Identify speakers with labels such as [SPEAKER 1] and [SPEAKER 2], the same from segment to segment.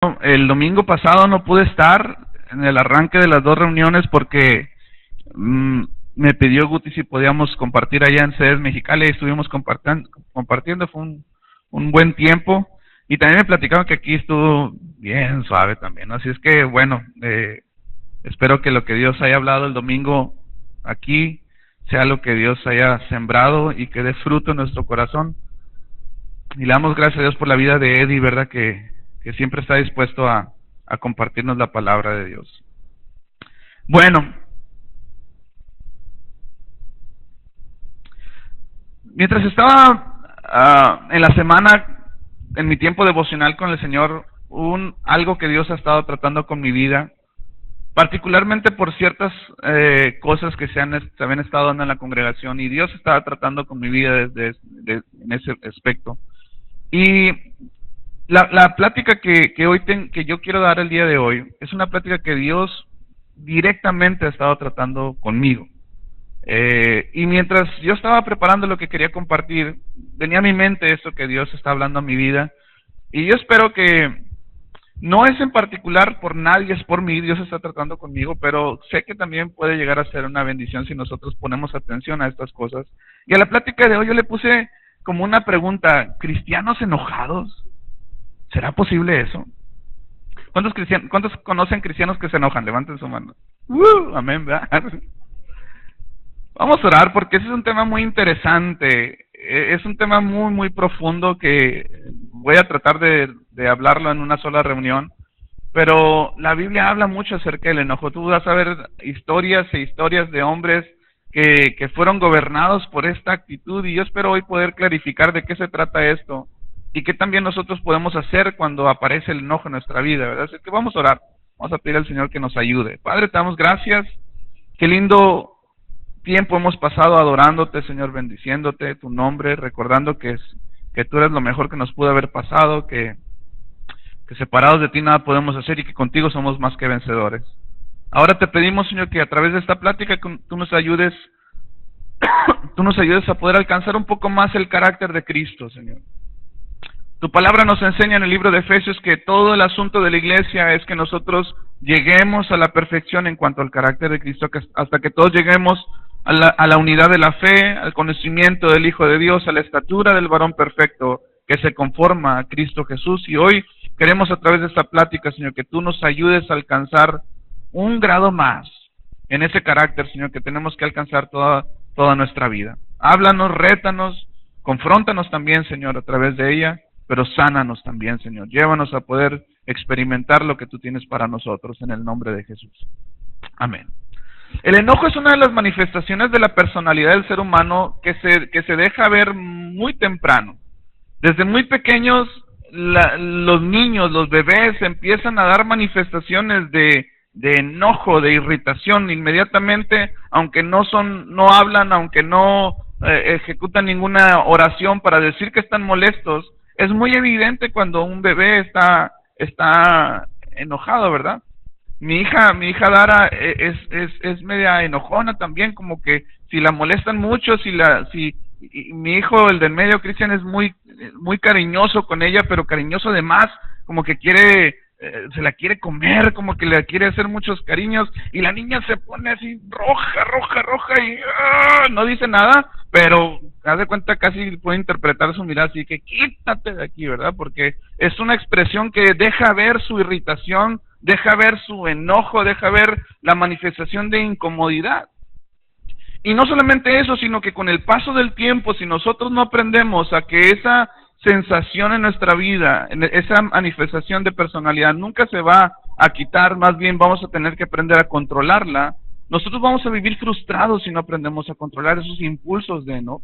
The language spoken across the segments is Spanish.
[SPEAKER 1] El domingo pasado no pude estar en el arranque de las dos reuniones porque me pidió Guti si podíamos compartir allá en sedes Mexicali y estuvimos compartiendo, fue un buen tiempo y también me platicaron que aquí estuvo bien suave también, ¿no? Así es que bueno, espero que lo que Dios haya hablado el domingo aquí sea lo que Dios haya sembrado y que dé fruto en nuestro corazón. Y le damos gracias a Dios por la vida de Eddie, ¿verdad? Que siempre está dispuesto a compartirnos la palabra de Dios. Bueno, mientras estaba en la semana, en mi tiempo devocional con el Señor, algo que Dios ha estado tratando con mi vida, particularmente por ciertas cosas que se habían estado dando en la congregación, y Dios estaba tratando con mi vida en ese aspecto. Y la plática que yo quiero dar el día de hoy es una plática que Dios directamente ha estado tratando conmigo. Y mientras yo estaba preparando lo que quería compartir, venía a mi mente esto que Dios está hablando a mi vida. Y yo espero que no es en particular por nadie, es por mí, Dios está tratando conmigo, pero sé que también puede llegar a ser una bendición si nosotros ponemos atención a estas cosas. Y a la plática de hoy yo le puse como una pregunta: ¿cristianos enojados? ¿Será posible eso? ¿Cuántos conocen cristianos que se enojan? Levanten su mano. Amén, ¿verdad? Vamos a orar porque ese es un tema muy interesante. Es un tema muy, muy profundo que voy a tratar de hablarlo en una sola reunión. Pero la Biblia habla mucho acerca del enojo. Tú vas a ver historias e historias de hombres que fueron gobernados por esta actitud, y yo espero hoy poder clarificar de qué se trata esto y qué también nosotros podemos hacer cuando aparece el enojo en nuestra vida, ¿verdad? Así que vamos a orar, vamos a pedir al Señor que nos ayude. Padre, te damos gracias, qué lindo tiempo hemos pasado adorándote, Señor, bendiciéndote tu nombre, recordando que tú eres lo mejor que nos pudo haber pasado, que separados de ti nada podemos hacer y que contigo somos más que vencedores. Ahora te pedimos, Señor, que a través de esta plática tú nos ayudes a poder alcanzar un poco más el carácter de Cristo, Señor. Tu palabra nos enseña en el libro de Efesios que todo el asunto de la iglesia es que nosotros lleguemos a la perfección en cuanto al carácter de Cristo, hasta que todos lleguemos a la unidad de la fe, al conocimiento del Hijo de Dios, a la estatura del varón perfecto que se conforma a Cristo Jesús. Y hoy queremos, a través de esta plática, Señor, que tú nos ayudes a alcanzar un grado más en ese carácter, Señor, que tenemos que alcanzar toda nuestra vida. Háblanos, rétanos, confróntanos también, Señor, a través de ella, pero sánanos también, Señor. Llévanos a poder experimentar lo que tú tienes para nosotros, en el nombre de Jesús. Amén. El enojo es una de las manifestaciones de la personalidad del ser humano que se deja ver muy temprano. Desde muy pequeños, los niños, los bebés, empiezan a dar manifestaciones de enojo, de irritación inmediatamente, aunque no hablan, aunque no ejecutan ninguna oración para decir que están molestos. Es muy evidente cuando un bebé está enojado, ¿verdad? Mi hija Dara es media enojona también, como que si la molestan mucho, y mi hijo, el del medio, Cristian, es muy cariñoso con ella, pero cariñoso de más, como que se la quiere comer, como que le quiere hacer muchos cariños, y la niña se pone así roja y no dice nada, pero haz de cuenta, casi puede interpretar su mirada así que quítate de aquí, ¿verdad? Porque es una expresión que deja ver su irritación, deja ver su enojo, deja ver la manifestación de incomodidad. Y no solamente eso, sino que con el paso del tiempo, si nosotros no aprendemos a que esa sensación en nuestra vida, esa manifestación de personalidad nunca se va a quitar, más bien vamos a tener que aprender a controlarla, nosotros vamos a vivir frustrados si no aprendemos a controlar esos impulsos de enojo.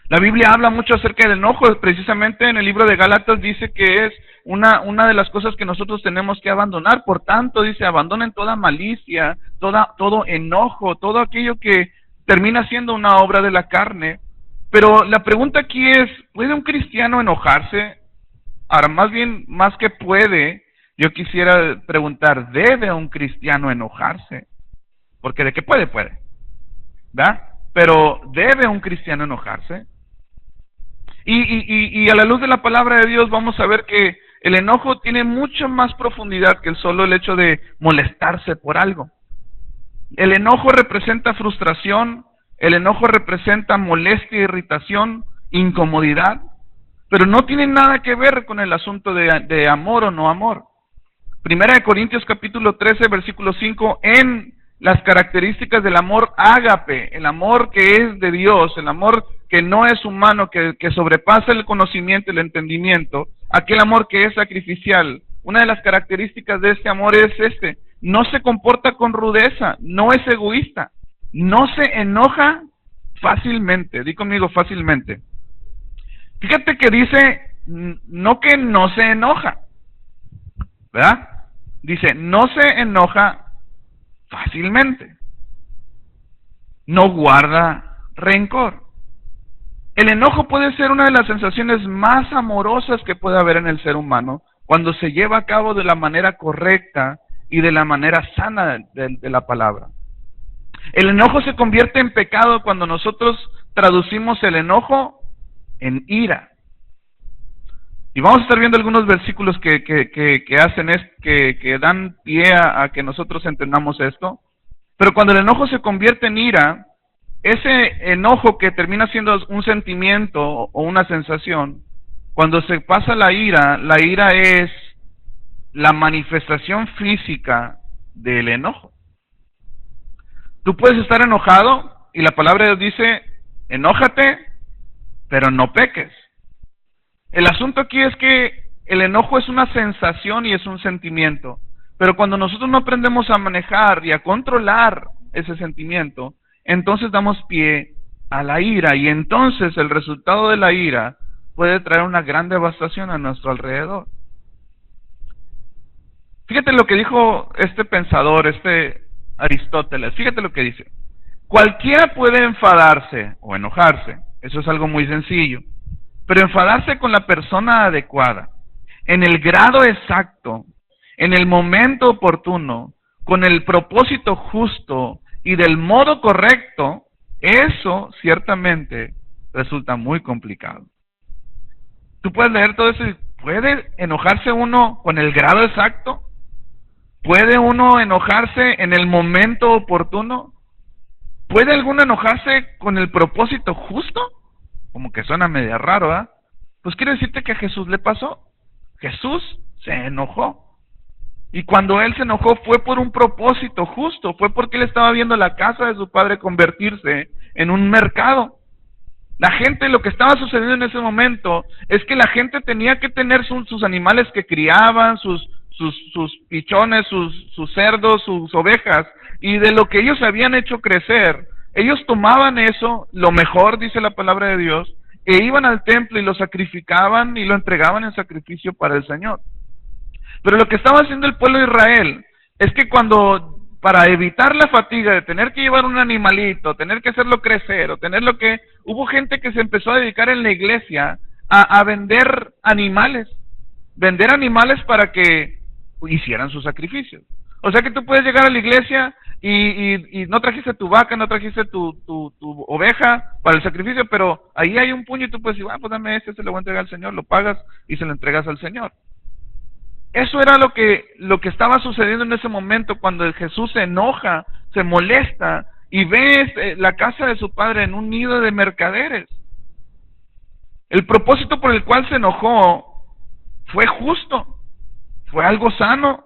[SPEAKER 1] La Biblia habla mucho acerca del enojo, precisamente en el libro de Gálatas dice que es una de las cosas que nosotros tenemos que abandonar. Por tanto, dice, abandonen toda malicia, todo enojo, todo aquello que termina siendo una obra de la carne. Pero la pregunta aquí es, ¿puede un cristiano enojarse? Ahora, más que puede, yo quisiera preguntar, ¿debe un cristiano enojarse? Porque de que puede, ¿verdad? Pero ¿debe un cristiano enojarse? Y a la luz de la palabra de Dios vamos a ver que El enojo tiene mucha más profundidad que solo el hecho de molestarse por algo. El enojo representa frustración, el enojo representa molestia, irritación, incomodidad, pero no tiene nada que ver con el asunto de amor o no amor. Primera de Corintios capítulo 13, versículo 5, en las características del amor ágape, el amor que es de Dios, el amor que no es humano, que sobrepasa el conocimiento y el entendimiento, aquel amor que es sacrificial. Una de las características de este amor es no se comporta con rudeza, no es egoísta, no se enoja fácilmente. Di conmigo, fácilmente. Fíjate que dice, no que no se enoja, ¿verdad? Dice, no se enoja fácilmente, no guarda rencor. El enojo puede ser una de las sensaciones más amorosas que puede haber en el ser humano cuando se lleva a cabo de la manera correcta y de la manera sana de la palabra. El enojo se convierte en pecado cuando nosotros traducimos el enojo en ira. Y vamos a estar viendo algunos versículos que hacen que dan pie a que nosotros entendamos esto. Pero cuando el enojo se convierte en ira, ese enojo que termina siendo un sentimiento o una sensación, cuando se pasa la ira es la manifestación física del enojo. Tú puedes estar enojado y la palabra de Dios dice, enójate, pero no peques. El asunto aquí es que el enojo es una sensación y es un sentimiento, pero cuando nosotros no aprendemos a manejar y a controlar ese sentimiento, entonces damos pie a la ira, y entonces el resultado de la ira puede traer una gran devastación a nuestro alrededor. Fíjate lo que dijo este pensador, Aristóteles, fíjate lo que dice. Cualquiera puede enfadarse o enojarse, eso es algo muy sencillo, pero enfadarse con la persona adecuada, en el grado exacto, en el momento oportuno, con el propósito justo y del modo correcto, eso ciertamente resulta muy complicado. Tú puedes leer todo eso y ¿puede enojarse uno con el grado exacto? ¿Puede uno enojarse en el momento oportuno? ¿Puede alguno enojarse con el propósito justo? Como que suena medio raro, ¿verdad? Pues quiero decirte que a Jesús le pasó. Jesús se enojó. Y cuando él se enojó fue por un propósito justo, fue porque él estaba viendo la casa de su padre convertirse en un mercado. La gente, lo que estaba sucediendo en ese momento es que la gente tenía que tener sus animales que criaban, sus pichones, sus cerdos, sus ovejas, y de lo que ellos habían hecho crecer, ellos tomaban eso, lo mejor, dice la palabra de Dios, e iban al templo y lo sacrificaban y lo entregaban en sacrificio para el Señor. Pero lo que estaba haciendo el pueblo de Israel es que para evitar la fatiga de tener que llevar un animalito, tener que hacerlo crecer, hubo gente que se empezó a dedicar en la iglesia a vender animales para que hicieran sus sacrificios. O sea que tú puedes llegar a la iglesia y no trajiste tu vaca, no trajiste tu oveja para el sacrificio, pero ahí hay un puño y tú puedes decir, pues dame se lo voy a entregar al Señor, lo pagas y se lo entregas al Señor. Eso era lo que estaba sucediendo en ese momento cuando Jesús se enoja, se molesta y ve la casa de su padre en un nido de mercaderes. El propósito por el cual se enojó fue justo, fue algo sano,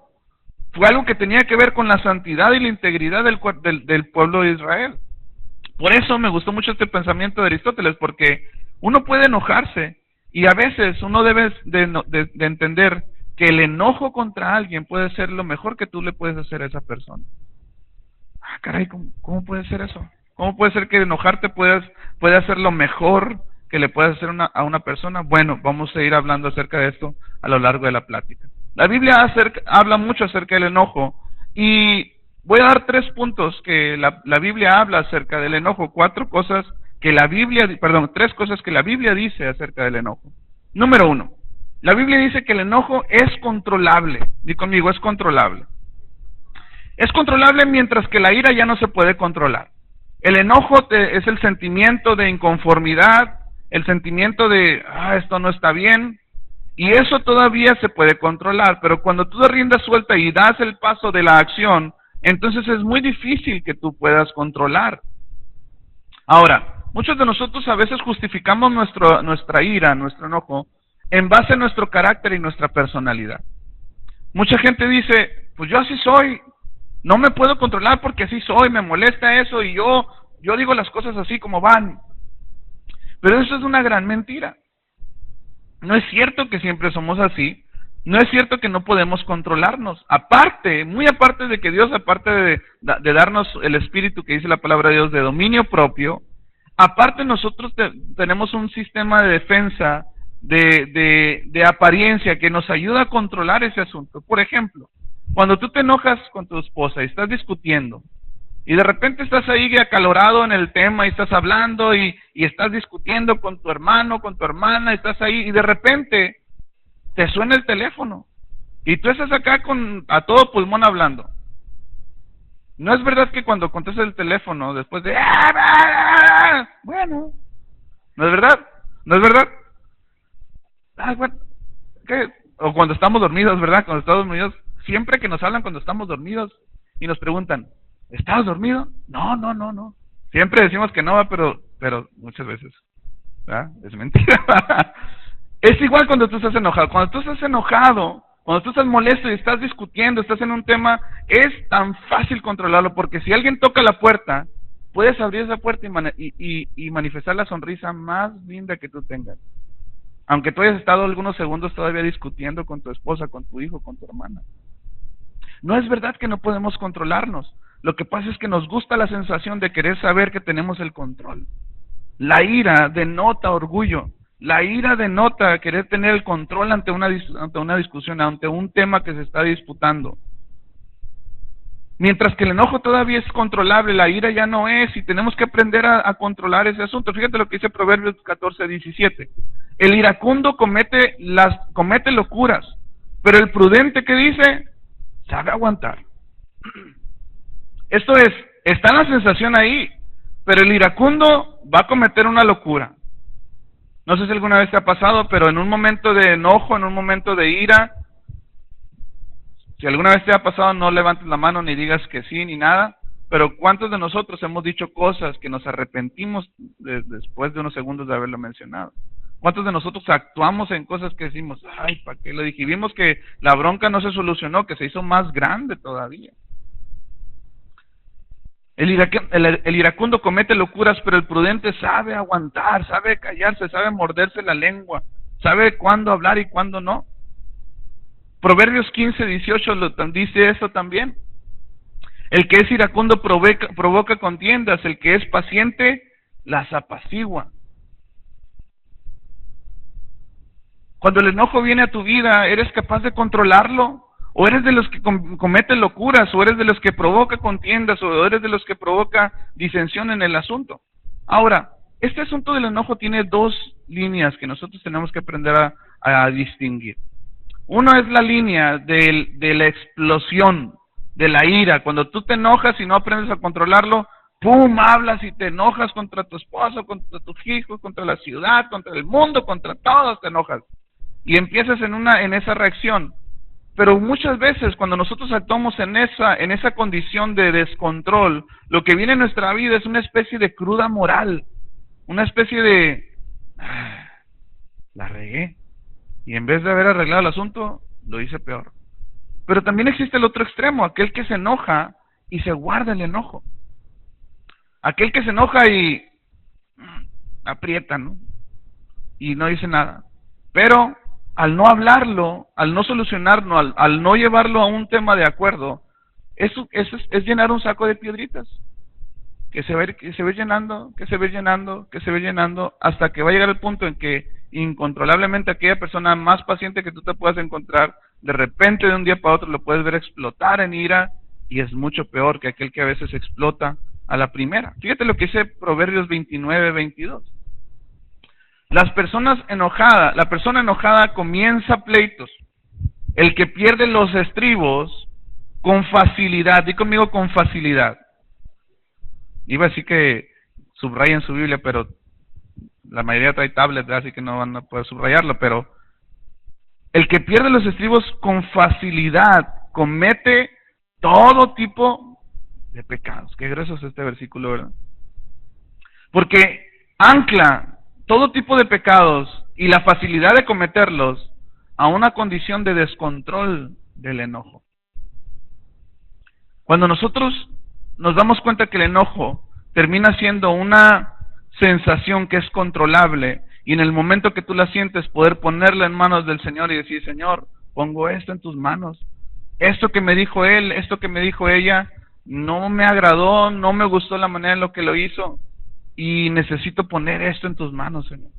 [SPEAKER 1] fue algo que tenía que ver con la santidad y la integridad del pueblo de Israel. Por eso me gustó mucho este pensamiento de Aristóteles, porque uno puede enojarse y a veces uno debe de entender que el enojo contra alguien puede ser lo mejor que tú le puedes hacer a esa persona. Caray, ¿cómo puede ser eso? ¿Cómo puede ser que enojarte puede hacer lo mejor que le puedes hacer a una persona? Bueno, vamos a ir hablando acerca de esto a lo largo de la plática. La Biblia habla mucho acerca del enojo y voy a dar 3 puntos que la Biblia habla acerca del enojo, 3 cosas que la Biblia dice acerca del enojo. Número 1, la Biblia dice que el enojo es controlable. Di conmigo, es controlable. Es controlable mientras que la ira ya no se puede controlar. El enojo es el sentimiento de inconformidad, el sentimiento de, esto no está bien. Y eso todavía se puede controlar, pero cuando tú das rienda suelta y das el paso de la acción, entonces es muy difícil que tú puedas controlar. Ahora, muchos de nosotros a veces justificamos nuestra ira, nuestro enojo, en base a nuestro carácter y nuestra personalidad. Mucha gente dice, pues yo así soy, no me puedo controlar porque así soy, me molesta eso y yo digo las cosas así como van. Pero eso es una gran mentira. No es cierto que siempre somos así, no es cierto que no podemos controlarnos. Aparte, muy aparte de que Dios, aparte de darnos el espíritu que dice la palabra de Dios de dominio propio, aparte nosotros tenemos un sistema de defensa, de apariencia que nos ayuda a controlar ese asunto. Por ejemplo, cuando tú te enojas con tu esposa y estás discutiendo, y de repente estás ahí acalorado en el tema y estás hablando y estás discutiendo con tu hermano, con tu hermana, y estás ahí y de repente te suena el teléfono y tú estás acá a todo pulmón hablando. ¿No es verdad que cuando contestas el teléfono después de bueno, ¿no es verdad? ¿No es verdad? Bueno, ¿qué? O cuando estamos dormidos, ¿verdad? Cuando estamos dormidos, siempre que nos hablan cuando estamos dormidos y nos preguntan, ¿estabas dormido? No. Siempre decimos que no, pero muchas veces, ¿verdad? Es mentira. Es igual cuando tú estás enojado. Cuando tú estás enojado, cuando tú estás molesto y estás discutiendo, estás en un tema, es tan fácil controlarlo, porque si alguien toca la puerta, puedes abrir esa puerta y manifestar la sonrisa más linda que tú tengas. Aunque tú hayas estado algunos segundos todavía discutiendo con tu esposa, con tu hijo, con tu hermana. No es verdad que no podemos controlarnos. Lo que pasa es que nos gusta la sensación de querer saber que tenemos el control. La ira denota orgullo. La ira denota querer tener el control ante una discusión, ante un tema que se está disputando. Mientras que el enojo todavía es controlable, la ira ya no es, y tenemos que aprender a controlar ese asunto. Fíjate lo que dice Proverbios 14:17. El iracundo comete locuras, pero el prudente, ¿qué dice? Sabe aguantar. Esto es, está la sensación ahí, pero el iracundo va a cometer una locura. No sé si alguna vez te ha pasado, pero en un momento de enojo, en un momento de ira, si alguna vez te ha pasado, no levantes la mano ni digas que sí ni nada, pero ¿cuántos de nosotros hemos dicho cosas que nos arrepentimos después de unos segundos de haberlo mencionado? ¿Cuántos de nosotros actuamos en cosas que decimos, ay, ¿para qué lo dije? Y vimos que la bronca no se solucionó, que se hizo más grande todavía. El iracundo comete locuras, pero el prudente sabe aguantar, sabe callarse, sabe morderse la lengua, sabe cuándo hablar y cuándo no. Proverbios 15:18 dice eso también. El que es iracundo provoca contiendas, el que es paciente las apacigua. Cuando el enojo viene a tu vida, ¿eres capaz de controlarlo? ¿O eres de los que cometen locuras? ¿O eres de los que provoca contiendas? ¿O eres de los que provoca disensión en el asunto? Ahora, este asunto del enojo tiene dos líneas que nosotros tenemos que aprender a distinguir. Uno es la línea de la explosión, de la ira. Cuando tú te enojas y no aprendes a controlarlo, ¡pum!, hablas y te enojas contra tu esposo, contra tus hijos, contra la ciudad, contra el mundo, contra todos te enojas. Y empiezas en esa reacción. Pero muchas veces cuando nosotros actuamos en esa condición de descontrol, lo que viene en nuestra vida es una especie de cruda moral, una especie de, la regué, y en vez de haber arreglado el asunto, lo hice peor. Pero también existe el otro extremo, aquel que se enoja y se guarda el enojo. Aquel que se enoja y aprieta, ¿no? Y no dice nada. Pero al no hablarlo, al no solucionarlo, al no llevarlo a un tema de acuerdo, eso es llenar un saco de piedritas que se va llenando, hasta que va a llegar el punto en que incontrolablemente aquella persona más paciente que tú te puedas encontrar, de repente de un día para otro lo puedes ver explotar en ira, y es mucho peor que aquel que a veces explota a la primera. Fíjate lo que dice Proverbios 29:22. La persona enojada comienza pleitos. El que pierde los estribos con facilidad, di conmigo, con facilidad. Iba a decir que subrayen su Biblia, pero la mayoría trae tablets, así que no van a poder subrayarlo, pero El que pierde los estribos con facilidad comete todo tipo de pecados. Qué grueso es este versículo, ¿verdad? Porque ancla todo tipo de pecados y la facilidad de cometerlos a una condición de descontrol del enojo. Cuando nosotros nos damos cuenta que el enojo termina siendo una sensación que es controlable, y en el momento que tú la sientes, poder ponerla en manos del Señor y decir: Señor, pongo esto en tus manos. Esto que me dijo él, esto que me dijo ella, no me agradó, no me gustó la manera en la que lo hizo, y necesito poner esto en tus manos, Señor.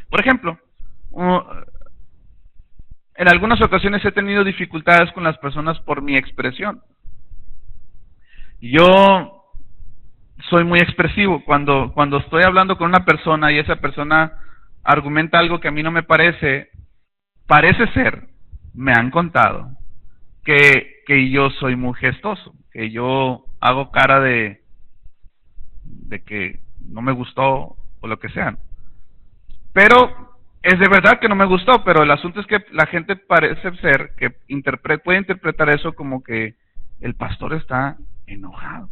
[SPEAKER 1] Por ejemplo, en algunas ocasiones he tenido dificultades con las personas por mi expresión. Yo soy muy expresivo. Cuando estoy hablando con una persona y esa persona argumenta algo que a mí no me parece ser, me han contado, que yo soy muy gestoso, que yo hago cara de que no me gustó o lo que sea. Pero es de verdad que no me gustó, pero el asunto es que la gente parece ser que puede interpretar eso como que el pastor está enojado.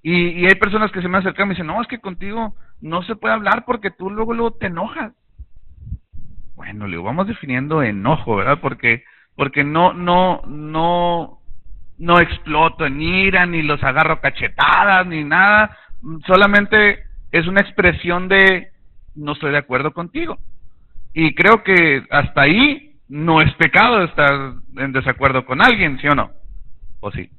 [SPEAKER 1] Y hay personas que se me acercan y me dicen: no, es que contigo no se puede hablar porque tú luego te enojas. Bueno, le vamos definiendo enojo, ¿verdad? Porque no exploto en ira, ni los agarro cachetadas, ni nada. Solamente es una expresión de no estoy de acuerdo contigo. Y creo que hasta ahí no es pecado estar en desacuerdo con alguien, ¿sí o no? ¿O sí?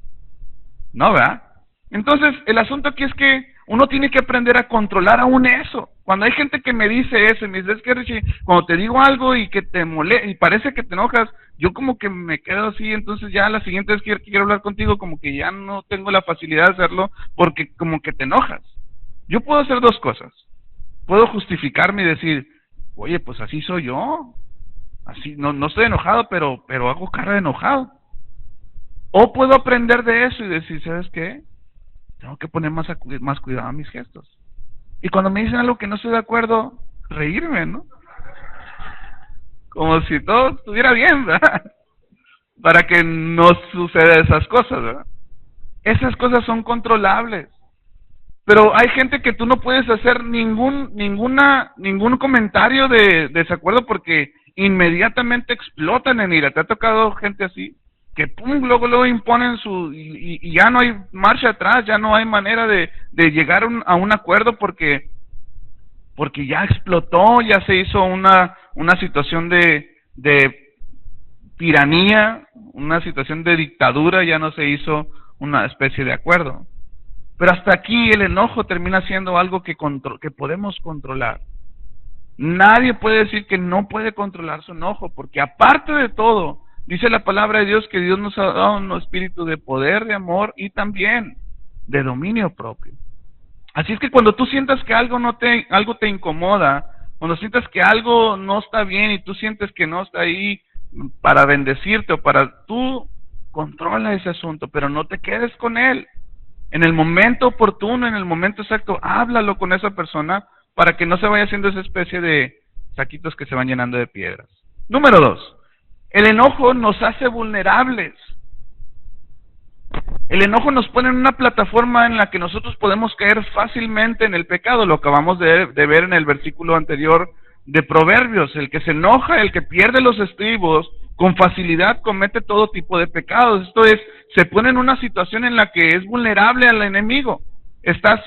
[SPEAKER 1] No, ¿verdad? Entonces, el asunto aquí es que uno tiene que aprender a controlar aún eso. Cuando hay gente que me dice eso y me dice: es que Richie, cuando te digo algo y que te molesta y parece que te enojas, yo como que me quedo así. Entonces ya la siguiente vez que quiero hablar contigo, como que ya no tengo la facilidad de hacerlo porque como que te enojas. Yo puedo hacer dos cosas. Puedo justificarme y decir: oye, pues así soy yo, así no estoy enojado, pero hago cara de enojado. O puedo aprender de eso y decir: ¿sabes qué? Tengo que poner más cuidado a mis gestos. Y cuando me dicen algo que no estoy de acuerdo, reírme, ¿no? Como si todo estuviera bien, ¿verdad? Para que no suceda esas cosas, ¿verdad? Esas cosas son controlables. Pero hay gente que tú no puedes hacer ningún comentario de desacuerdo porque inmediatamente explotan en ira. ¿Te ha tocado gente así? Que pum, luego imponen y ya no hay marcha atrás, ya no hay manera de llegar a un acuerdo porque ya explotó, ya se hizo una situación de tiranía, una situación de dictadura, ya no se hizo una especie de acuerdo. Pero hasta aquí el enojo termina siendo algo que podemos controlar. Nadie puede decir que no puede controlar su enojo, porque aparte de todo, dice la palabra de Dios que Dios nos ha dado un espíritu de poder, de amor y también de dominio propio. Así es que cuando tú sientas que algo te incomoda, cuando sientas que algo no está bien y tú sientes que no está ahí para bendecirte o para tú, controla ese asunto, pero no te quedes con él. En el momento oportuno, en el momento exacto, háblalo con esa persona para que no se vaya haciendo esa especie de saquitos que se van llenando de piedras. Número 2. El enojo nos hace vulnerables. El enojo nos pone en una plataforma en la que nosotros podemos caer fácilmente en el pecado. Lo acabamos de ver en el versículo anterior de Proverbios. El que se enoja, el que pierde los estribos, con facilidad comete todo tipo de pecados. Esto es, se pone en una situación en la que es vulnerable al enemigo. Está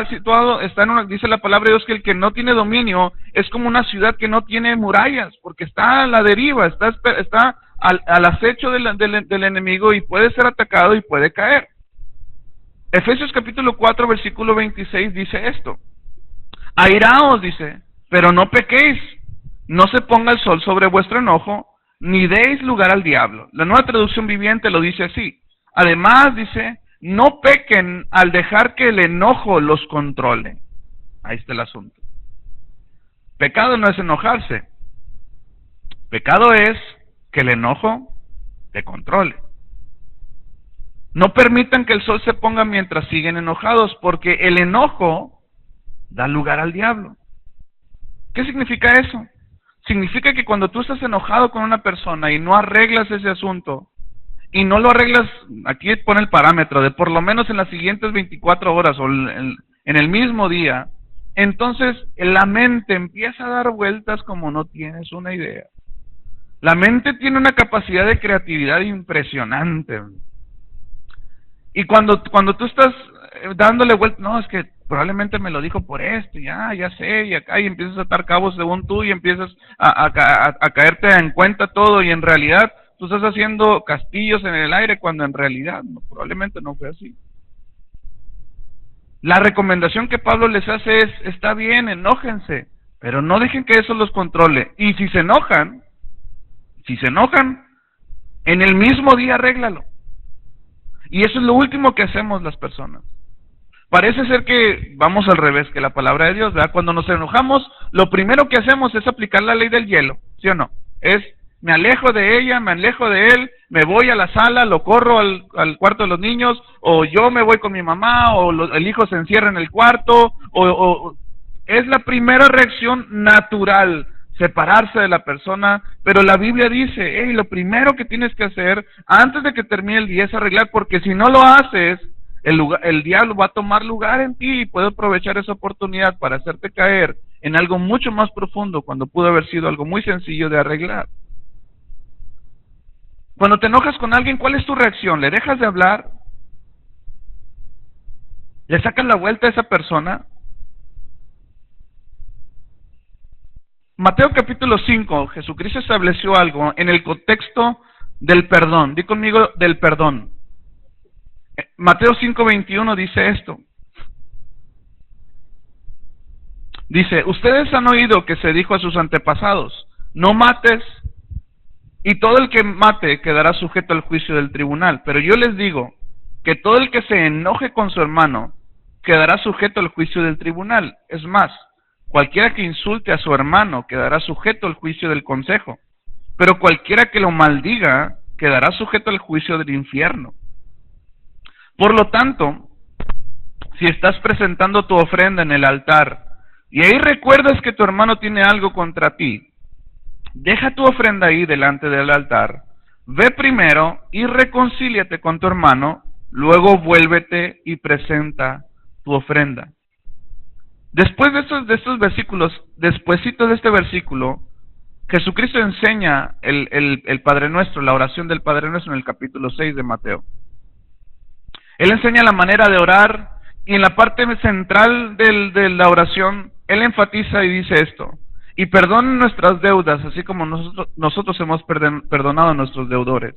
[SPEAKER 1] situado, dice la palabra de Dios que el que no tiene dominio es como una ciudad que no tiene murallas, porque está a la deriva, está al acecho del enemigo y puede ser atacado y puede caer. Efesios capítulo 4 versículo 26 dice esto: airaos, dice, pero no pequéis, no se ponga el sol sobre vuestro enojo, ni deis lugar al diablo. La Nueva Traducción Viviente lo dice así. Además dice: no pequen al dejar que el enojo los controle. Ahí está el asunto. Pecado no es enojarse. Pecado es que el enojo te controle. No permitan que el sol se ponga mientras siguen enojados, porque el enojo da lugar al diablo. ¿Qué significa eso? significa que cuando tú estás enojado con una persona y no arreglas ese asunto, y no lo arreglas, aquí pone el parámetro de por lo menos en las siguientes 24 horas o en el mismo día, entonces la mente empieza a dar vueltas como no tienes una idea. La mente tiene una capacidad de creatividad impresionante. Y cuando tú estás dándole vueltas, no, es que probablemente me lo dijo por esto, ya sé, y acá, y empiezas a atar cabos según tú, y empiezas a caerte en cuenta todo, y en realidad tú estás haciendo castillos en el aire, cuando en realidad probablemente no fue así. La recomendación que Pablo les hace es, está bien, enójense, pero no dejen que eso los controle. Y si se enojan, en el mismo día arréglalo. Y eso es lo último que hacemos las personas. Parece ser que vamos al revés que la palabra de Dios, ¿verdad? Cuando nos enojamos, lo primero que hacemos es aplicar la ley del hielo, ¿sí o no? Es, me alejo de ella, me alejo de él, me voy a la sala, lo corro al cuarto de los niños, o yo me voy con mi mamá, o el hijo se encierra en el cuarto, o es la primera reacción natural, separarse de la persona, pero la Biblia dice, hey, lo primero que tienes que hacer antes de que termine el día es arreglar, porque si no lo haces, el diablo va a tomar lugar en ti y puede aprovechar esa oportunidad para hacerte caer en algo mucho más profundo cuando pudo haber sido algo muy sencillo de arreglar. Cuando te enojas con alguien, ¿cuál es tu reacción? ¿Le dejas de hablar? ¿Le sacas la vuelta a esa persona? Mateo capítulo 5, Jesucristo estableció algo en el contexto del perdón. Di conmigo, del perdón. Mateo 5:21 dice esto. Dice, ustedes han oído que se dijo a sus antepasados, no mates, y todo el que mate quedará sujeto al juicio del tribunal. Pero yo les digo que todo el que se enoje con su hermano quedará sujeto al juicio del tribunal. Es más, cualquiera que insulte a su hermano quedará sujeto al juicio del consejo. Pero cualquiera que lo maldiga quedará sujeto al juicio del infierno. Por lo tanto, si estás presentando tu ofrenda en el altar y ahí recuerdas que tu hermano tiene algo contra ti, deja tu ofrenda ahí delante del altar, ve primero y reconcíliate con tu hermano, luego vuélvete y presenta tu ofrenda. Después de estos versículos, despuesito de este versículo, Jesucristo enseña el Padre Nuestro, la oración del Padre Nuestro en el capítulo 6 de Mateo. Él enseña la manera de orar y en la parte central de la oración, Él enfatiza y dice esto, y perdonen nuestras deudas, así como nosotros hemos perdonado a nuestros deudores.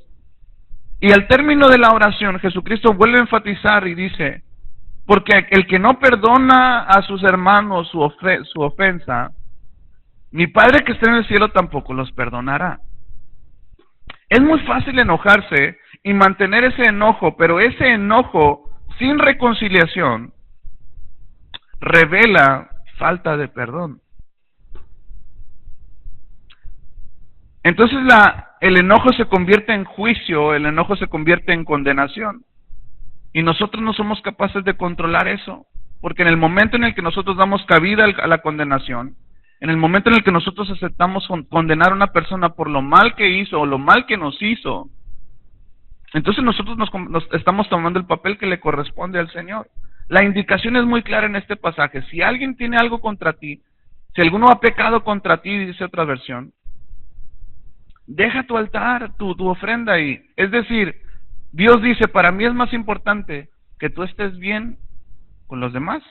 [SPEAKER 1] Y al término de la oración, Jesucristo vuelve a enfatizar y dice, porque el que no perdona a sus hermanos su ofensa, mi Padre que está en el cielo tampoco los perdonará. Es muy fácil enojarse y mantener ese enojo, pero ese enojo sin reconciliación revela falta de perdón. Entonces el enojo se convierte en juicio, el enojo se convierte en condenación. Y nosotros no somos capaces de controlar eso, porque en el momento en el que nosotros damos cabida a la condenación, en el momento en el que nosotros aceptamos condenar a una persona por lo mal que hizo o lo mal que nos hizo, entonces nosotros nos estamos tomando el papel que le corresponde al Señor. La indicación es muy clara en este pasaje. Si alguien tiene algo contra ti, si alguno ha pecado contra ti, dice otra versión, deja tu altar, tu ofrenda ahí. Es decir, Dios dice, para mí es más importante que tú estés bien con los demás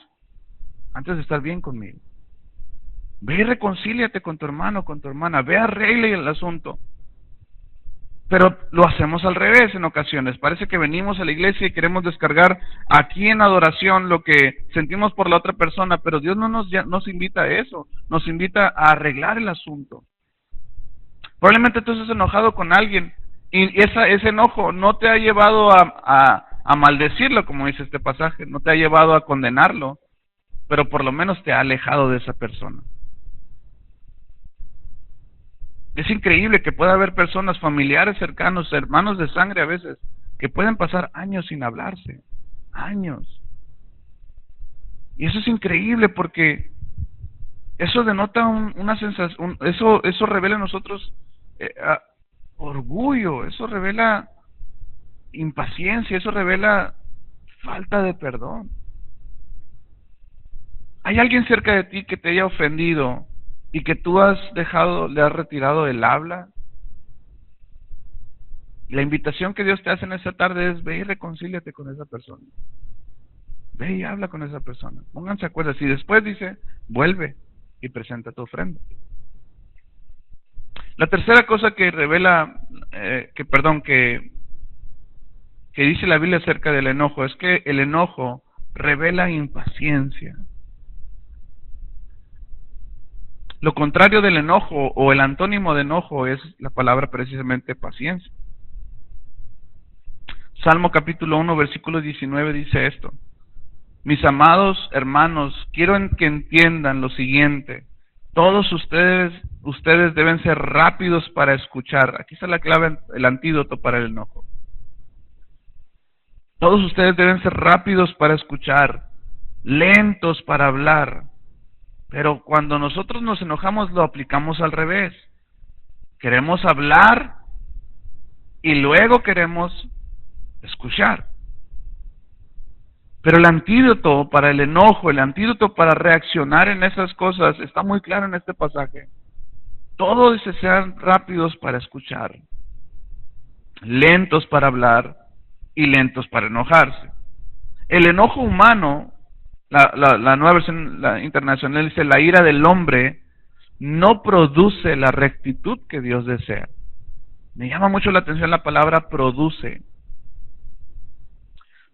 [SPEAKER 1] antes de estar bien conmigo. Ve y reconcíliate con tu hermano, con tu hermana, ve, arregle el asunto. Pero lo hacemos al revés en ocasiones. Parece que venimos a la iglesia y queremos descargar aquí en adoración lo que sentimos por la otra persona, pero Dios no nos invita a eso, nos invita a arreglar el asunto. Probablemente tú estás enojado con alguien y ese enojo no te ha llevado a maldecirlo, como dice este pasaje, no te ha llevado a condenarlo, pero por lo menos te ha alejado de esa persona. Es increíble que pueda haber personas, familiares cercanos, hermanos de sangre a veces, que pueden pasar años sin hablarse, años. Y eso es increíble porque Eso denota una sensación, eso revela en nosotros orgullo, eso revela impaciencia, eso revela falta de perdón. ¿Hay alguien cerca de ti que te haya ofendido y que tú le has retirado el habla? La invitación que Dios te hace en esta tarde es: ve y reconcíliate con esa persona. Ve y habla con esa persona. Pónganse acuerdos. Y después dice: vuelve y presenta tu ofrenda. La tercera cosa que revela, que dice la Biblia acerca del enojo, es que el enojo revela impaciencia. Lo contrario del enojo, o el antónimo de enojo, es la palabra precisamente paciencia. Salmo capítulo 1, versículo 19 dice esto: mis amados hermanos, quiero que entiendan lo siguiente: todos ustedes deben ser rápidos para escuchar. Aquí está la clave, el antídoto para el enojo. Todos ustedes deben ser rápidos para escuchar, lentos para hablar. Pero cuando nosotros nos enojamos, lo aplicamos al revés. Queremos hablar y luego queremos escuchar. Pero el antídoto para el enojo, el antídoto para reaccionar en esas cosas, está muy claro en este pasaje. Todos sean rápidos para escuchar, lentos para hablar y lentos para enojarse. El enojo humano, la nueva versión internacional dice: la ira del hombre no produce la rectitud que Dios desea. Me llama mucho la atención la palabra produce.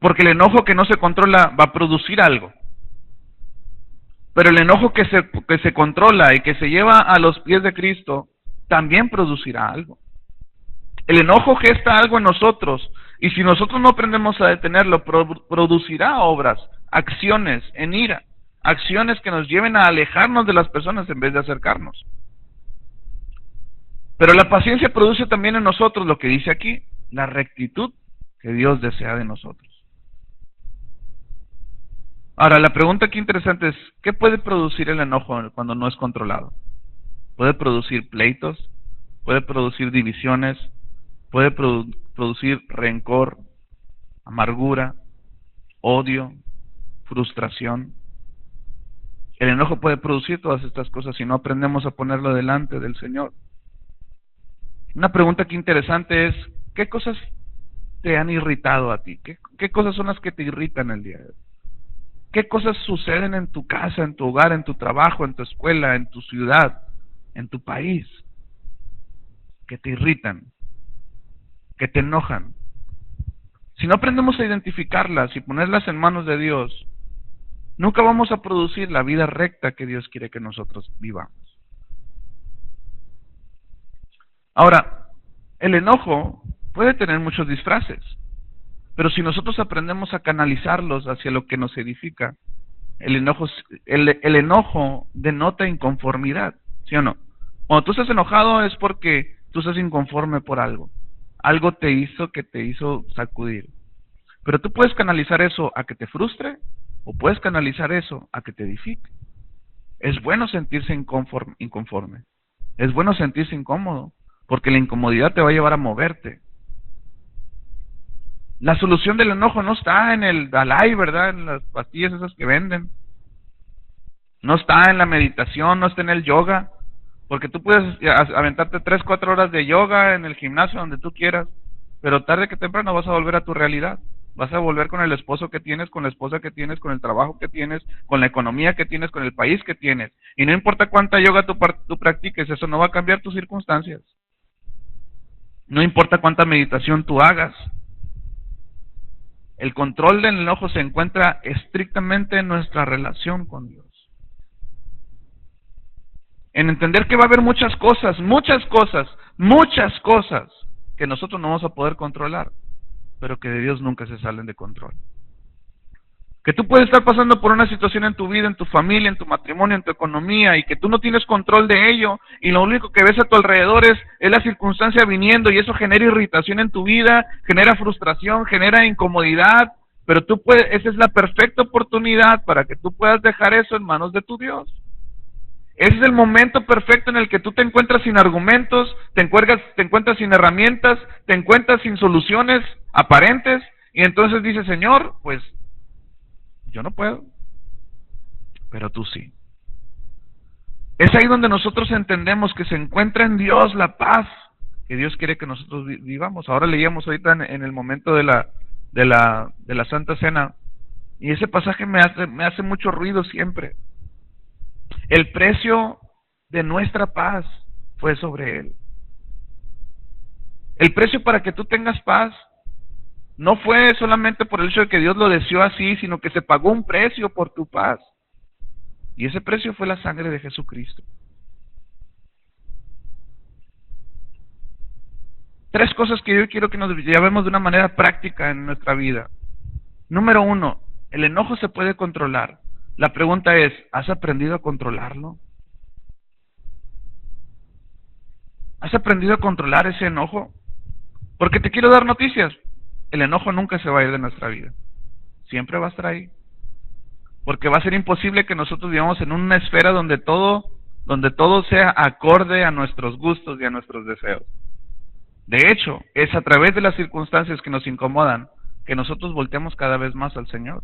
[SPEAKER 1] Porque el enojo que no se controla va a producir algo. Pero el enojo que se controla y que se lleva a los pies de Cristo también producirá algo. El enojo gesta algo en nosotros, y si nosotros no aprendemos a detenerlo, producirá obras, acciones en ira, acciones que nos lleven a alejarnos de las personas en vez de acercarnos. Pero la paciencia produce también en nosotros lo que dice aquí: la rectitud que Dios desea de nosotros. Ahora, la pregunta aquí interesante es: ¿qué puede producir el enojo cuando no es controlado? Puede producir pleitos, puede producir divisiones, puede producir rencor, amargura, odio, frustración. El enojo puede producir todas estas cosas si no aprendemos a ponerlo delante del Señor. Una pregunta aquí interesante es: ¿qué cosas te han irritado a ti? ¿Qué cosas son las que te irritan el día de hoy? ¿Qué cosas suceden en tu casa, en tu hogar, en tu trabajo, en tu escuela, en tu ciudad, en tu país, que te irritan, que te enojan? Si no aprendemos a identificarlas y ponerlas en manos de Dios, nunca vamos a producir la vida recta que Dios quiere que nosotros vivamos. Ahora, el enojo puede tener muchos disfraces, pero si nosotros aprendemos a canalizarlos hacia lo que nos edifica, el enojo denota inconformidad, ¿sí o no? Cuando tú estás enojado es porque tú estás inconforme por algo. Algo te hizo sacudir. Pero tú puedes canalizar eso a que te frustre, o puedes canalizar eso a que te edifique. Es bueno sentirse inconforme. Es bueno sentirse incómodo, porque la incomodidad te va a llevar a moverte. La solución del enojo no está en el Dalai, ¿verdad? En las pastillas esas que venden. No está en la meditación, no está en el yoga. Porque tú puedes aventarte 3-4 horas de yoga en el gimnasio donde tú quieras, pero tarde que temprano vas a volver a tu realidad. Vas a volver con el esposo que tienes, con la esposa que tienes, con el trabajo que tienes, con la economía que tienes, con el país que tienes. Y no importa cuánta yoga tú practiques, eso no va a cambiar tus circunstancias. No importa cuánta meditación tú hagas. El control del enojo se encuentra estrictamente en nuestra relación con Dios. En entender que va a haber muchas cosas que nosotros no vamos a poder controlar, pero que de Dios nunca se salen de control. Que tú puedes estar pasando por una situación en tu vida, en tu familia, en tu matrimonio, en tu economía, y que tú no tienes control de ello, y lo único que ves a tu alrededor es la circunstancia viniendo, y eso genera irritación en tu vida, genera frustración, genera incomodidad, pero esa es la perfecta oportunidad para que tú puedas dejar eso en manos de tu Dios. Ese es el momento perfecto en el que tú te encuentras sin argumentos, te encuentras sin herramientas, te encuentras sin soluciones aparentes, y entonces dices, Señor, pues yo no puedo, pero tú sí. Es ahí donde nosotros entendemos que se encuentra en Dios la paz que Dios quiere que nosotros vivamos. Ahora leíamos ahorita en el momento de la Santa Cena, y ese pasaje me hace mucho ruido siempre. El precio de nuestra paz fue sobre Él. El precio para que tú tengas paz no fue solamente por el hecho de que Dios lo deseó así, sino que se pagó un precio por tu paz. Y ese precio fue la sangre de Jesucristo. 3 cosas que yo quiero que nos llevemos de una manera práctica en nuestra vida. Número 1, el enojo se puede controlar. La pregunta es, ¿has aprendido a controlarlo? ¿Has aprendido a controlar ese enojo? Porque te quiero dar noticias. El enojo nunca se va a ir de nuestra vida. Siempre va a estar ahí. Porque va a ser imposible que nosotros vivamos en una esfera donde todo sea acorde a nuestros gustos y a nuestros deseos. De hecho, es a través de las circunstancias que nos incomodan que nosotros volteamos cada vez más al Señor.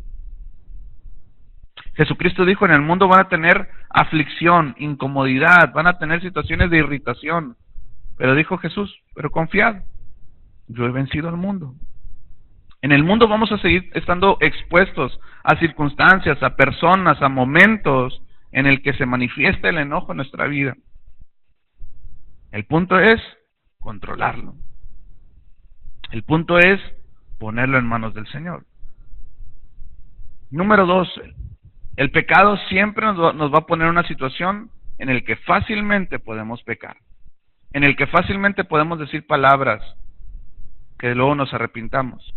[SPEAKER 1] Jesucristo dijo, en el mundo van a tener aflicción, incomodidad, van a tener situaciones de irritación. Pero dijo Jesús, pero confiad, yo he vencido al mundo. En el mundo vamos a seguir estando expuestos a circunstancias, a personas, a momentos en el que se manifiesta el enojo en nuestra vida. El punto es controlarlo. El punto es ponerlo en manos del Señor. Número 2, el pecado siempre nos va a poner en una situación en el que fácilmente podemos pecar, en el que fácilmente podemos decir palabras que luego nos arrepintamos.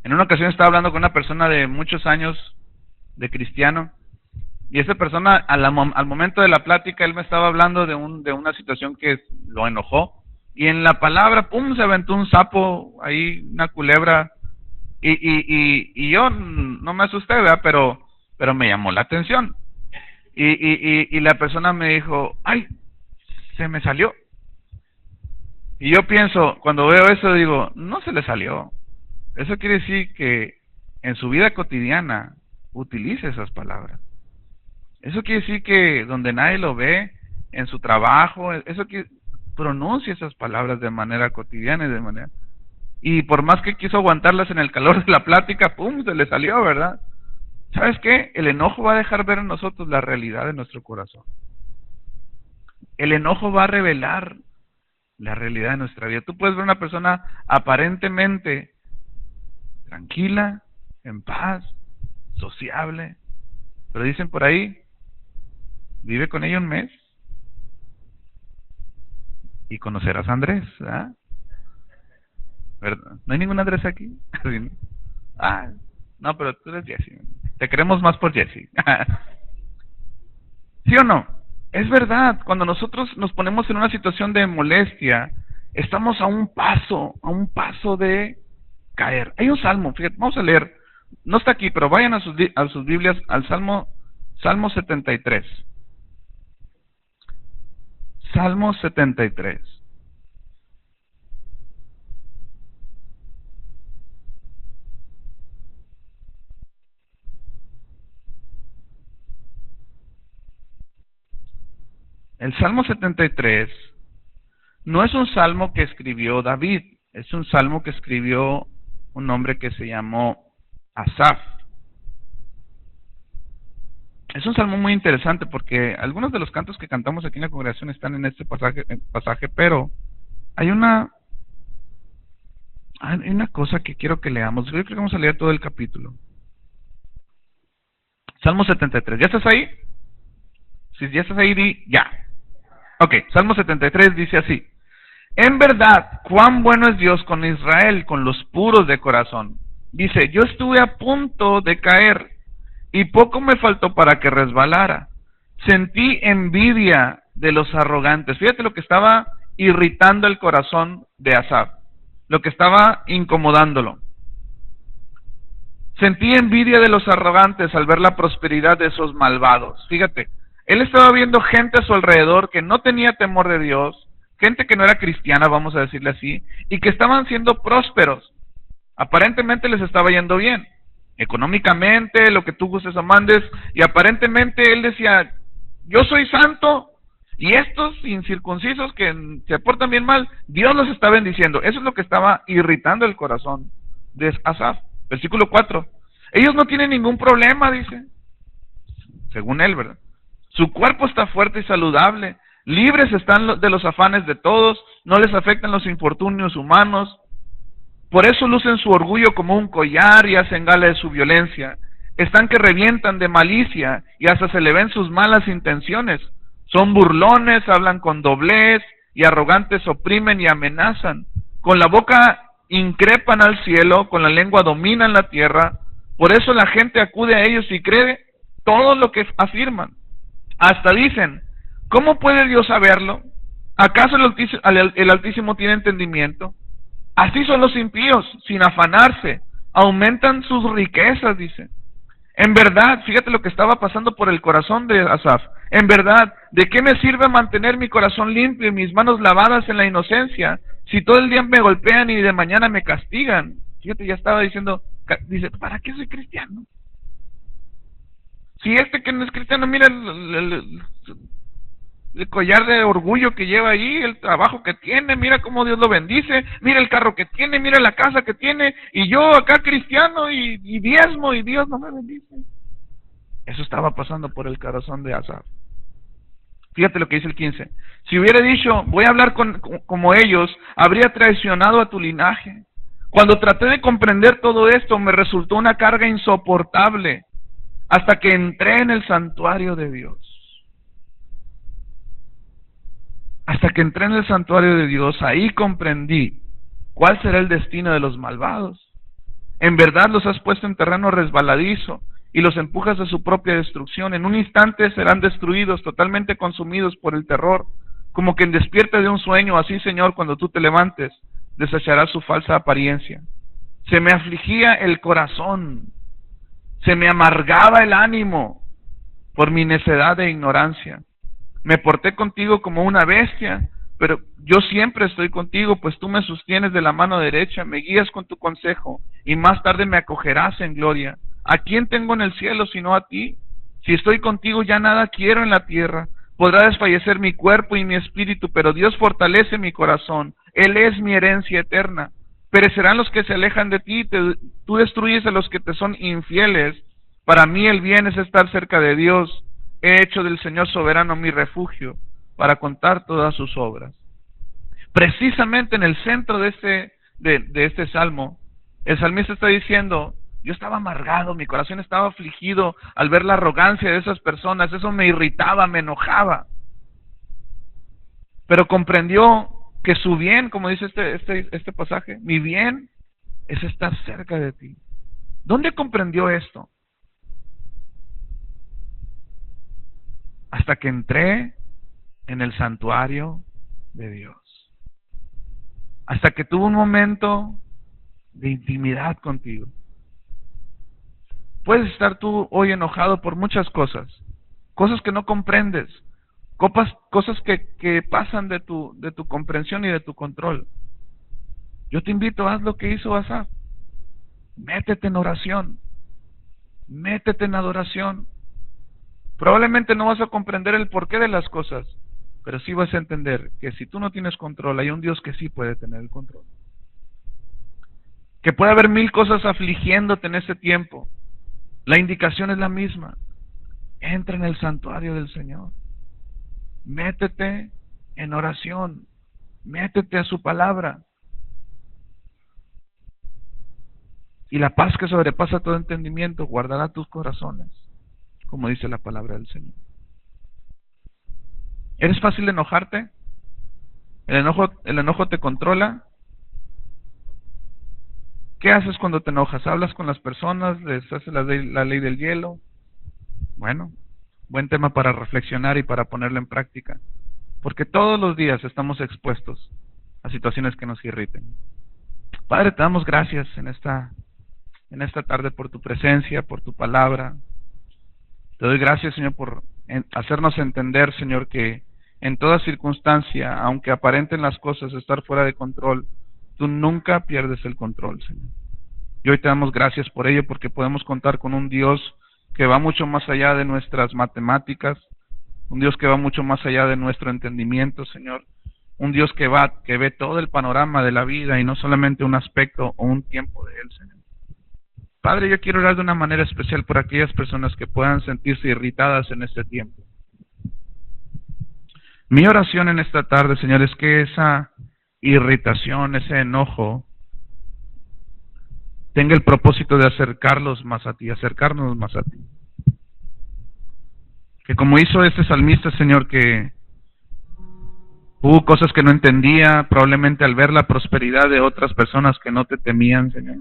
[SPEAKER 1] En una ocasión estaba hablando con una persona de muchos años de cristiano, y esa persona al momento de la plática él me estaba hablando de una situación que lo enojó, y en la palabra ¡pum! Se aventó un sapo ahí, una culebra, y yo no me asusté, ¿verdad? Pero me llamó la atención, y la persona me dijo, ¡ay! Se me salió. Y yo pienso, cuando veo eso digo, no se le salió. Eso quiere decir que en su vida cotidiana utilice esas palabras. Eso quiere decir que donde nadie lo ve, en su trabajo, eso que pronuncie esas palabras de manera cotidiana y por más que quiso aguantarlas en el calor de la plática, ¡pum! Se le salió, ¿verdad? ¿Sabes qué? El enojo va a dejar ver en nosotros la realidad de nuestro corazón. El enojo va a revelar la realidad de nuestra vida. Tú puedes ver una persona aparentemente tranquila, en paz, sociable, pero dicen por ahí, vive con ella un mes y conocerás a Andrés, ¿verdad? ¿No hay ningún Andrés aquí? Ah, no, pero tú eres Jesse. Te queremos más por Jesse. ¿Sí o no? Es verdad, cuando nosotros nos ponemos en una situación de molestia, estamos a un paso de caer. Hay un salmo, fíjate, vamos a leer, no está aquí, pero vayan a sus Biblias al Salmo 73. Salmo 73. El Salmo 73 no es un salmo que escribió David, es un salmo que escribió un hombre que se llamó Asaf. Es un salmo muy interesante porque algunos de los cantos que cantamos aquí en la congregación están en este pasaje, pero hay una cosa que quiero que leamos. Yo creo que vamos a leer todo el capítulo. Salmo 73. ¿Ya estás ahí? Si ya estás ahí, di ya. Ok, Salmo 73 dice así: en verdad, cuán bueno es Dios con Israel, con los puros de corazón. Dice, yo estuve a punto de caer y poco me faltó para que resbalara. Sentí envidia de los arrogantes. Fíjate lo que estaba irritando el corazón de Asaf, lo que estaba incomodándolo. Sentí envidia de los arrogantes al ver la prosperidad de esos malvados. Fíjate, él estaba viendo gente a su alrededor que no tenía temor de Dios, gente que no era cristiana, vamos a decirle así, y que estaban siendo prósperos. Aparentemente les estaba yendo bien, económicamente, lo que tú gustes o mandes, y aparentemente él decía, yo soy santo, y estos incircuncisos que se portan bien mal, Dios los está bendiciendo. Eso es lo que estaba irritando el corazón de Asaf. Versículo 4. Ellos no tienen ningún problema, dice, según él, ¿verdad? Su cuerpo está fuerte y saludable, libres están de los afanes de todos, no les afectan los infortunios humanos. Por eso lucen su orgullo como un collar y hacen gala de su violencia. Están que revientan de malicia y hasta se le ven sus malas intenciones. Son burlones, hablan con doblez y arrogantes oprimen y amenazan. Con la boca increpan al cielo, con la lengua dominan la tierra. Por eso la gente acude a ellos y cree todo lo que afirman. Hasta dicen, ¿cómo puede Dios saberlo? ¿Acaso el Altísimo tiene entendimiento? Así son los impíos, sin afanarse, aumentan sus riquezas, dice. En verdad, fíjate lo que estaba pasando por el corazón de Asaf. En verdad, ¿de qué me sirve mantener mi corazón limpio y mis manos lavadas en la inocencia, si todo el día me golpean y de mañana me castigan? Fíjate, ya estaba diciendo, dice, ¿para qué soy cristiano? Si este que no es cristiano, mira el collar de orgullo que lleva ahí, el trabajo que tiene, mira cómo Dios lo bendice, mira el carro que tiene, mira la casa que tiene, y yo acá cristiano y diezmo y Dios no me bendice. Eso estaba pasando por el corazón de Asaf. Fíjate lo que dice el 15. Si hubiera dicho, voy a hablar como ellos, habría traicionado a tu linaje. Cuando traté de comprender todo esto, me resultó una carga insoportable, hasta que entré en el santuario de Dios. Hasta que entré en el santuario de Dios, ahí comprendí cuál será el destino de los malvados. En verdad los has puesto en terreno resbaladizo y los empujas a su propia destrucción. En un instante serán destruidos, totalmente consumidos por el terror. Como quien despierta de un sueño, así, Señor, cuando tú te levantes, desecharás su falsa apariencia. Se me afligía el corazón, se me amargaba el ánimo por mi necedad e ignorancia. Me porté contigo como una bestia, pero yo siempre estoy contigo, pues tú me sostienes de la mano derecha, me guías con tu consejo, y más tarde me acogerás en gloria. ¿A quién tengo en el cielo sino a ti? Si estoy contigo ya nada quiero en la tierra. Podrá desfallecer mi cuerpo y mi espíritu, pero Dios fortalece mi corazón. Él es mi herencia eterna. Perecerán los que se alejan de ti, tú destruyes a los que te son infieles. Para mí el bien es estar cerca de Dios. He hecho del Señor soberano mi refugio para contar todas sus obras. Precisamente en el centro de este salmo, el salmista está diciendo, yo estaba amargado, mi corazón estaba afligido al ver la arrogancia de esas personas, eso me irritaba, me enojaba. Pero comprendió que su bien, como dice este pasaje, mi bien es estar cerca de ti. ¿Dónde comprendió esto? Hasta que entré en el santuario de Dios. Hasta que tuvo un momento de intimidad contigo. Puedes estar tú hoy enojado por muchas cosas que no comprendes, cosas que pasan de tu comprensión y de tu control. Yo te invito, haz lo que hizo Asaf. Métete en oración, métete en adoración. Probablemente no vas a comprender el porqué de las cosas, pero sí vas a entender que si tú no tienes control, hay un Dios que sí puede tener el control. Que puede haber 1000 cosas afligiéndote en ese tiempo. La indicación es la misma. Entra en el santuario del Señor. Métete en oración. Métete a su palabra. Y la paz que sobrepasa todo entendimiento guardará tus corazones, como dice la palabra del Señor. ¿Eres fácil de enojarte? ¿El enojo te controla? ¿Qué haces cuando te enojas? ¿Hablas con las personas? ¿Les haces la ley del hielo? Bueno, buen tema para reflexionar y para ponerlo en práctica. Porque todos los días estamos expuestos a situaciones que nos irriten. Padre, te damos gracias en esta en esta tarde por tu presencia, por tu palabra. Te doy gracias, Señor, por hacernos entender, Señor, que en toda circunstancia, aunque aparenten las cosas estar fuera de control, tú nunca pierdes el control, Señor. Y hoy te damos gracias por ello, porque podemos contar con un Dios que va mucho más allá de nuestras matemáticas, un Dios que va mucho más allá de nuestro entendimiento, Señor. Un Dios que ve todo el panorama de la vida y no solamente un aspecto o un tiempo de él, Señor. Padre, yo quiero orar de una manera especial por aquellas personas que puedan sentirse irritadas en este tiempo. Mi oración en esta tarde, Señor, es que esa irritación, ese enojo, tenga el propósito de acercarnos más a ti. Que como hizo este salmista, Señor, que hubo cosas que no entendía, probablemente al ver la prosperidad de otras personas que no te temían, Señor.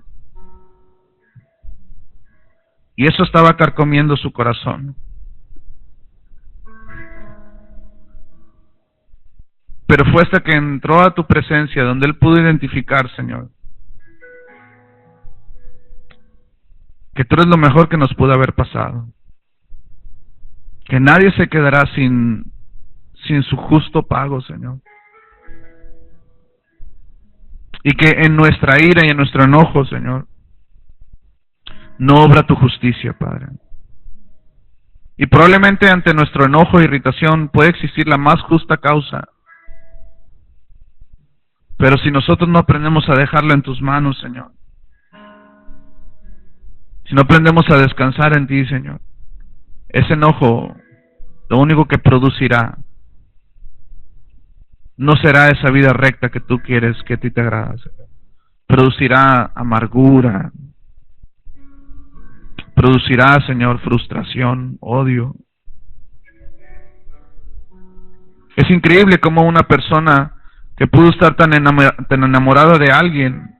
[SPEAKER 1] Y eso estaba carcomiendo su corazón. Pero fue hasta que entró a tu presencia donde él pudo identificar, Señor, que tú eres lo mejor que nos pudo haber pasado. Que nadie se quedará sin su justo pago, Señor. Y que en nuestra ira y en nuestro enojo, Señor, no obra tu justicia, Padre. Y probablemente ante nuestro enojo e irritación puede existir la más justa causa. Pero si nosotros no aprendemos a dejarlo en tus manos, Señor, si no aprendemos a descansar en ti, Señor, ese enojo lo único que producirá no será esa vida recta que tú quieres, que a ti te agrada, Señor. Producirá amargura, producirá, Señor, frustración, odio. Es increíble cómo una persona que pudo estar tan enamorada de alguien,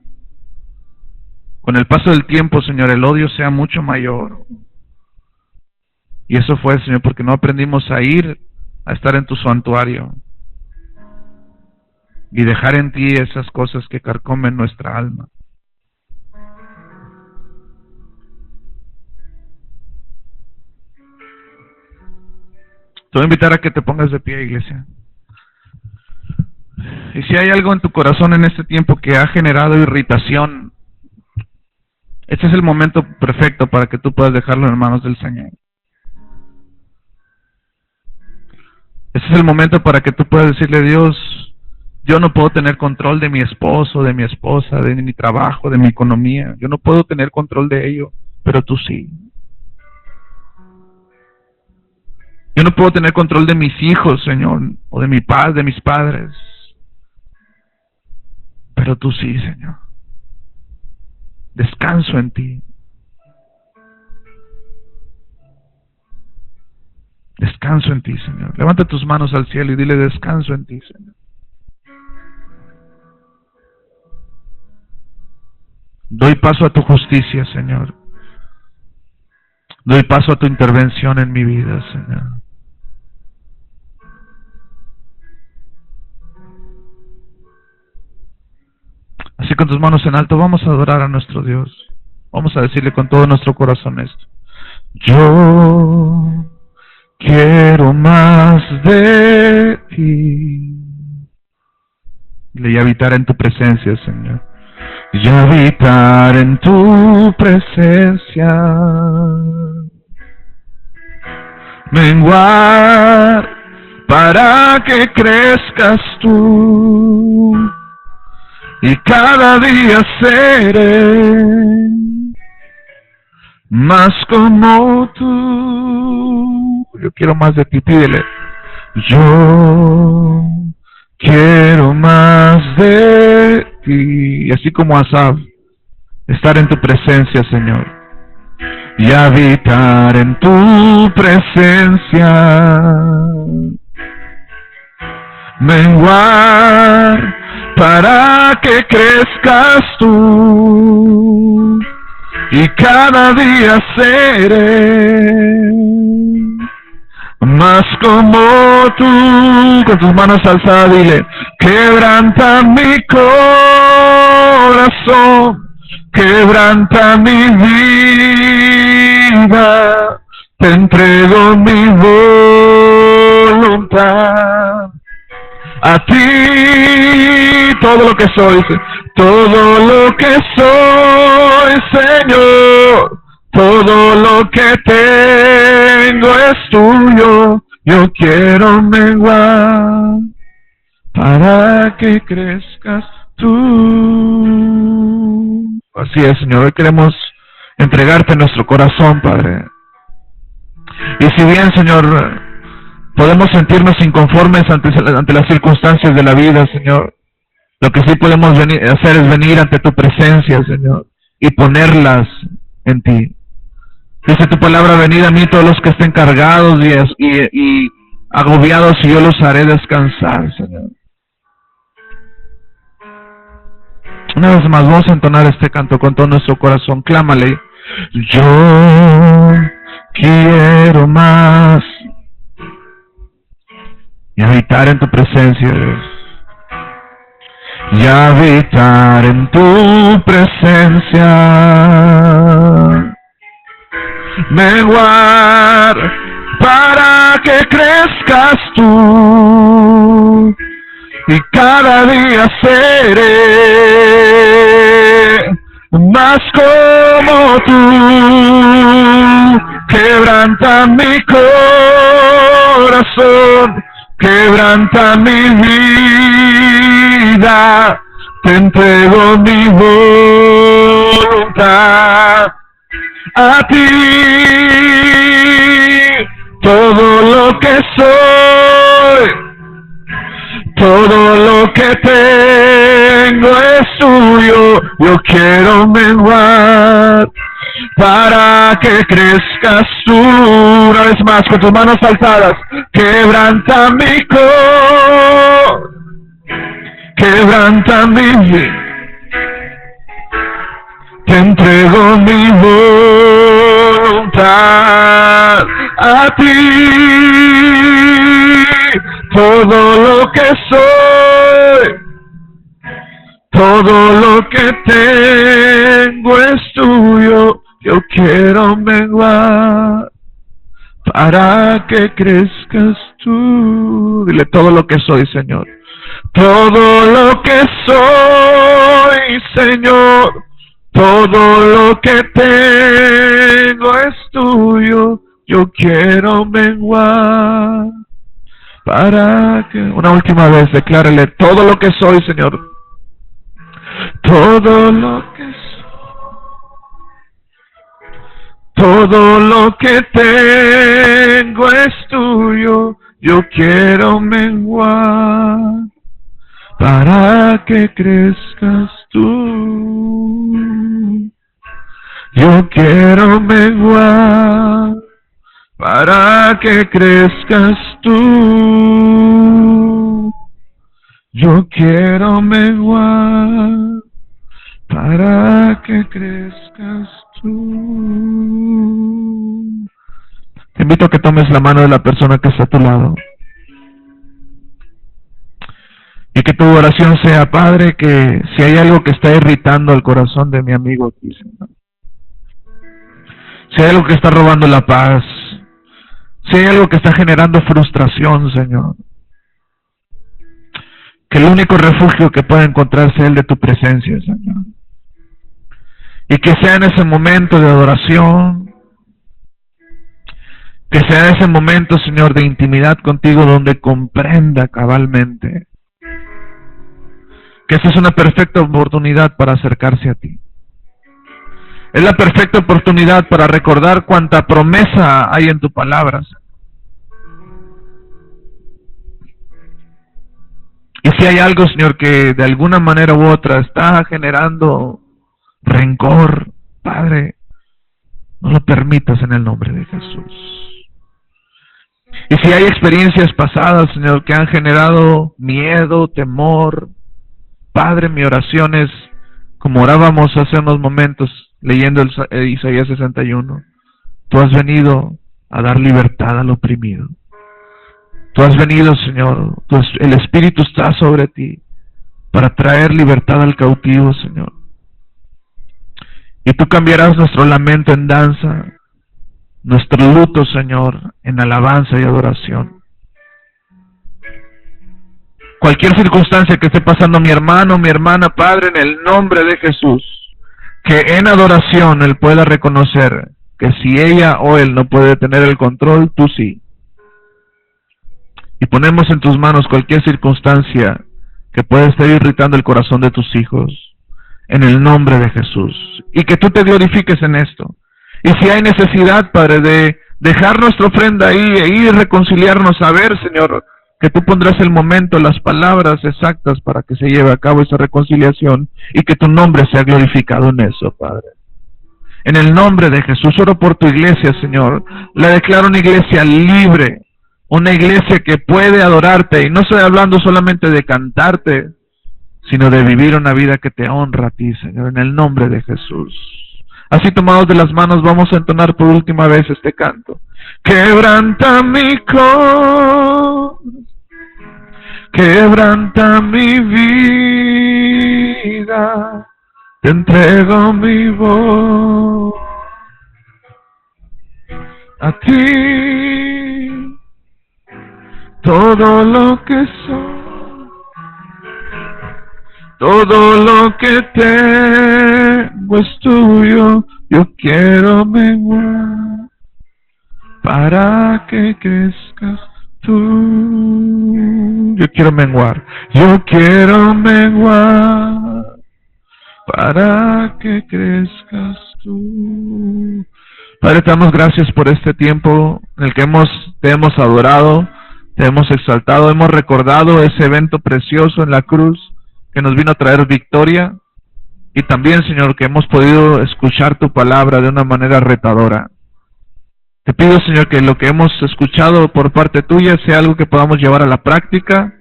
[SPEAKER 1] con el paso del tiempo, Señor, el odio sea mucho mayor. Y eso fue, Señor, porque no aprendimos a ir a estar en tu santuario y dejar en ti esas cosas que carcomen nuestra alma. Te voy a invitar a que te pongas de pie, iglesia. Y si hay algo en tu corazón en este tiempo que ha generado irritación, este es el momento perfecto para que tú puedas dejarlo en manos del Señor. Este es el momento para que tú puedas decirle a Dios: yo no puedo tener control de mi esposo, de mi esposa, de mi trabajo, de mi economía. Yo no puedo tener control de ello, pero tú sí. Yo no puedo tener control de mis hijos, Señor, o de mi paz, de mis padres, pero tú sí, Señor. Descanso en ti. Descanso en ti, Señor. Levanta tus manos al cielo y dile: descanso en ti, Señor. Doy paso a tu justicia, Señor. Doy paso a tu intervención en mi vida, Señor. Así, con tus manos en alto, vamos a adorar a nuestro Dios. Vamos a decirle con todo nuestro corazón esto: yo quiero más de ti. Y habitar en tu presencia, Señor. Y habitar en tu presencia. Menguar para que crezcas tú. Y cada día seré más como tú. Yo quiero más de ti, pídele. Yo quiero más de ti. Y así como Asaf, estar en tu presencia, Señor. Y habitar en tu presencia. Menguar para que crezcas tú, y cada día seré más como tú. Con tus manos alzadas dile: quebranta mi corazón, Quebranta mi vida, te entrego mi voluntad. A ti todo lo que soy, todo lo que soy, Señor, todo lo que tengo es tuyo. Yo quiero menguar para que crezcas tú. Así es, Señor, hoy queremos entregarte nuestro corazón, Padre. Y si bien, Señor, podemos sentirnos inconformes ante las circunstancias de la vida, Señor, lo que sí podemos hacer es venir ante tu presencia, Señor, y ponerlas en ti. Dice tu palabra: venid a mí todos los que estén cargados y agobiados, y yo los haré descansar, Señor. Una vez más, vamos a entonar este canto con todo nuestro corazón. Clámale: yo quiero más, y habitar en tu presencia, Dios. Y habitar en tu presencia. Menguar para que crezcas tú, y cada día seré más como tú. Quebranta mi corazón, quebranta mi vida, te entrego mi voluntad. A ti todo lo que soy, todo lo que tengo es tuyo. Yo quiero menguar para que crezcas tú. Una vez más, con tus manos alzadas. Quebranta mi quebranta mi vida, te entrego mi voluntad. A ti todo lo que soy, todo lo que tengo es tuyo. Yo quiero menguar para que crezcas tú. Dile: todo lo que soy, Señor. Todo lo que soy, Señor. Todo lo que tengo es tuyo. Yo quiero menguar para que... Una última vez, declárale: todo lo que soy, Señor. Todo lo que soy. Todo lo que tengo es tuyo. Yo quiero menguar para que crezcas tú. Yo quiero menguar para que crezcas tú. Yo quiero menguar para que crezcas tú. Te invito a que tomes la mano de la persona que está a tu lado. Y que tu oración sea: Padre, que si hay algo que está irritando el corazón de mi amigo aquí, Señor, si hay algo que está robando la paz, si hay algo que está generando frustración, Señor, que el único refugio que pueda encontrar sea el de tu presencia, Señor. Y que sea en ese momento de adoración, que sea en ese momento, Señor, de intimidad contigo, donde comprenda cabalmente que esa es una perfecta oportunidad para acercarse a ti. Es la perfecta oportunidad para recordar cuánta promesa hay en tu palabra. Y si hay algo, Señor, que de alguna manera u otra está generando rencor, Padre, no lo permitas en el nombre de Jesús. Y si hay experiencias pasadas, Señor, que han generado miedo, temor, Padre, mi oración es, como orábamos hace unos momentos leyendo Isaías 61, tú has venido a dar libertad al oprimido. Tú has venido, Señor, el Espíritu está sobre ti para traer libertad al cautivo, Señor. Y tú cambiarás nuestro lamento en danza, nuestro luto, Señor, en alabanza y adoración. Cualquier circunstancia que esté pasando mi hermano, mi hermana, Padre, en el nombre de Jesús, que en adoración Él pueda reconocer que si ella o él no puede tener el control, tú sí. Y ponemos en tus manos cualquier circunstancia que pueda estar irritando el corazón de tus hijos, en el nombre de Jesús. Y que tú te glorifiques en esto. Y si hay necesidad, Padre, de dejar nuestra ofrenda ahí e ir a reconciliarnos, a ver, Señor, que tú pondrás el momento, las palabras exactas para que se lleve a cabo esa reconciliación y que tu nombre sea glorificado en eso, Padre. En el nombre de Jesús, oro por tu iglesia, Señor. La declaro una iglesia libre, una iglesia que puede adorarte, y no estoy hablando solamente de cantarte, sino de vivir una vida que te honra a ti, Señor, en el nombre de Jesús. Así tomados de las manos, vamos a entonar por última vez este canto. Quebranta mi corazón, quebranta mi vida, te entrego mi voz a ti, todo lo que soy, todo lo que tengo es tuyo, yo quiero menguar para que crezcas tú. Yo quiero menguar para que crezcas tú. Padre, te damos gracias por este tiempo en el que te hemos adorado, te hemos exaltado, hemos recordado ese evento precioso en la cruz que nos vino a traer victoria, y también, Señor, que hemos podido escuchar tu palabra de una manera retadora. Te pido, Señor, que lo que hemos escuchado por parte tuya sea algo que podamos llevar a la práctica,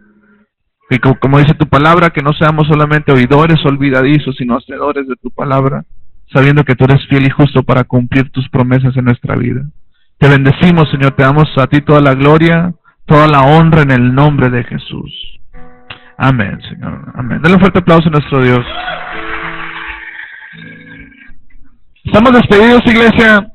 [SPEAKER 1] que como dice tu palabra, que no seamos solamente oidores olvidadizos, sino hacedores de tu palabra, sabiendo que tú eres fiel y justo para cumplir tus promesas en nuestra vida. Te bendecimos, Señor, te damos a ti toda la gloria, toda la honra en el nombre de Jesús. Amén, Señor, amén. Dale un fuerte aplauso a nuestro Dios. Estamos despedidos, iglesia.